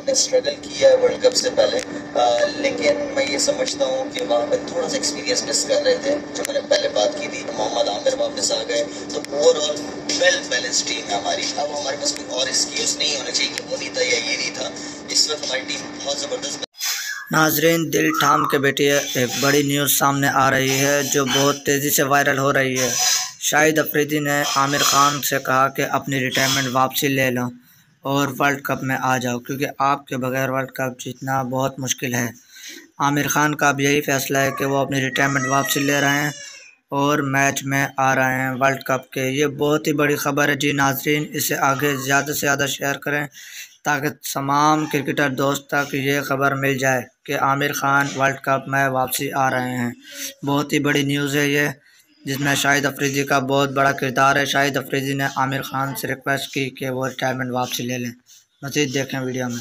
हमने स्ट्रगल किया है वर्ल्ड कप से पहले, लेकिन मैं ये समझता हूँ कि वहाँ पे थोड़ा सा एक्सपीरियंस मिस कर रहे थे। जो मैंने पहले बात की थी, मोहम्मद आमिर वापस आ गए, तो ओवरऑल वेल बैलेंस टीम है हमारी। अब हमारे पास कोई और एक्सक्यूज नहीं होना चाहिए कि वो नहीं था या ये नहीं था। इस वक्त हमारी टीम बहुत ज़बरदस्त। नाजरीन, दिल थाम के बैठिए, एक बड़ी न्यूज़ सामने आ रही है जो बहुत तेज़ी से वायरल हो रही है। शाहिद अफरीदी ने आमिर खान से कहा कि अपनी रिटायरमेंट वापसी ले लो और वर्ल्ड कप में आ जाओ, क्योंकि आपके बगैर वर्ल्ड कप जीतना बहुत मुश्किल है। आमिर खान का अब यही फैसला है कि वो अपनी रिटायरमेंट वापसी ले रहे हैं और मैच में आ रहे हैं वर्ल्ड कप के। ये बहुत ही बड़ी ख़बर है जी नाजरीन, इसे आगे ज़्यादा से ज़्यादा शेयर करें ताकि तमाम क्रिकेटर दोस्त तक ये ख़बर मिल जाए कि आमिर खान वर्ल्ड कप में वापसी आ रहे हैं। बहुत ही बड़ी न्यूज़ है ये, जिसमें शाहिद अफरीदी का बहुत बड़ा किरदार है। शाहिद अफरीदी ने आमिर खान से रिक्वेस्ट की कि वो रिटायरमेंट वापसी ले लें। मज़ीद देखें वीडियो में।